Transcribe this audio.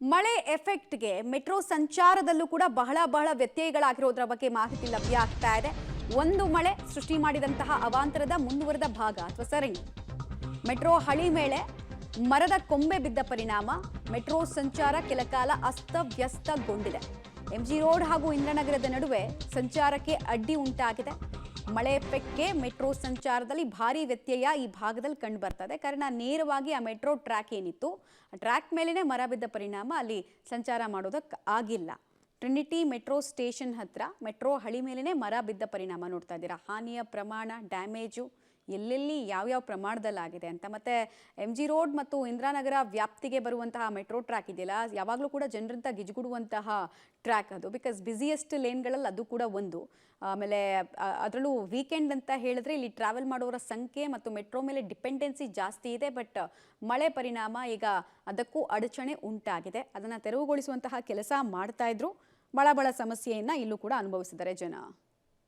ಮಳೆ ಎಫೆಕ್ಟ್ಗೆ ಮೆಟ್ರೋ ಸಂಚಾರದಲ್ಲೂ ಕೂಡ ಬಹಳ ವ್ಯತ್ಯಯಗಳಾಗಿರೋದ್ರ ಬಗ್ಗೆ ಮಾಹಿತಿ ಲಭ್ಯ ಆಗ್ತಾ ಇದೆ. ಒಂದು ಮಳೆ ಸೃಷ್ಟಿ ಮಾಡಿದಂತಹ ಅವಾಂತರದ ಮುಂದುವರೆದ ಭಾಗ ಅಥವಾ ಸರಣಿ. ಮೆಟ್ರೋ ಹಳಿ ಮೇಲೆ ಮರದ ಕೊಂಬೆ ಬಿದ್ದ ಪರಿಣಾಮ ಮೆಟ್ರೋ ಸಂಚಾರ ಕೆಲಕಾಲ ಅಸ್ತವ್ಯಸ್ತಗೊಂಡಿದೆ. ಎಂಜಿ ರೋಡ್ ಹಾಗೂ ಇಂದ್ರನಗರದ ನಡುವೆ ಸಂಚಾರಕ್ಕೆ ಅಡ್ಡಿ ಉಂಟಾಗಿದೆ. ಮಳೆ ಎಫೆಕ್ಟ್ಗೆ ಮೆಟ್ರೋ ಸಂಚಾರದಲ್ಲಿ ಭಾರಿ ವ್ಯತ್ಯಯ ಈ ಭಾಗದಲ್ಲಿ ಕಂಡು ಬರ್ತದೆ. ಕಾರಣ ನೇರವಾಗಿ ಆ ಮೆಟ್ರೋ ಟ್ರ್ಯಾಕ್ ಏನಿತ್ತು ಆ ಟ್ರ್ಯಾಕ್ ಮೇಲೇನೆ ಮರ ಬಿದ್ದ ಪರಿಣಾಮ ಅಲ್ಲಿ ಸಂಚಾರ ಮಾಡೋದಕ್ಕೆ ಆಗಿಲ್ಲ. ಟ್ರಿನಿಟಿ ಮೆಟ್ರೋ ಸ್ಟೇಷನ್ ಹತ್ರ ಮೆಟ್ರೋ ಹಳಿ ಮೇಲೇನೆ ಮರ ಬಿದ್ದ ಪರಿಣಾಮ ನೋಡ್ತಾ ಇದ್ದೀರಾ. ಹಾನಿಯ ಪ್ರಮಾಣ, ಡ್ಯಾಮೇಜು ಎಲ್ಲೆಲ್ಲಿ ಯಾವ್ಯಾವ ಪ್ರಮಾಣದಲ್ಲಾಗಿದೆ ಅಂತ. ಮತ್ತು ಎಂಜಿ ರೋಡ್ ಮತ್ತು ಇಂದ್ರಾನಗರ ವ್ಯಾಪ್ತಿಗೆ ಬರುವಂತಹ ಮೆಟ್ರೋ ಟ್ರ್ಯಾಕ್ ಇದೆಯಲ್ಲ, ಯಾವಾಗಲೂ ಕೂಡ ಜನರಂತ ಗಿಜುಗುಡುವಂತಹ ಟ್ರ್ಯಾಕ್ ಅದು. ಬಿಕಾಸ್ ಬ್ಯುಸಿಯೆಸ್ಟ್ ಲೇನ್ಗಳಲ್ಲಿ ಅದು ಕೂಡ ಒಂದು. ಆಮೇಲೆ ಅದರಲ್ಲೂ ವೀಕೆಂಡ್ ಅಂತ ಹೇಳಿದ್ರೆ ಇಲ್ಲಿ ಟ್ರಾವೆಲ್ ಮಾಡೋರ ಸಂಖ್ಯೆ ಮತ್ತು ಮೆಟ್ರೋ ಮೇಲೆ ಡಿಪೆಂಡೆನ್ಸಿ ಜಾಸ್ತಿ ಇದೆ. ಬಟ್ ಮಳೆ ಪರಿಣಾಮ ಈಗ ಅದಕ್ಕೂ ಅಡಚಣೆ ಉಂಟಾಗಿದೆ. ಅದನ್ನು ತೆರವುಗೊಳಿಸುವಂತಹ ಕೆಲಸ ಮಾಡ್ತಾ ಇದ್ರು. ಬಹಳ ಸಮಸ್ಯೆಯನ್ನು ಇಲ್ಲೂ ಕೂಡ ಅನುಭವಿಸಿದ್ದಾರೆ ಜನ.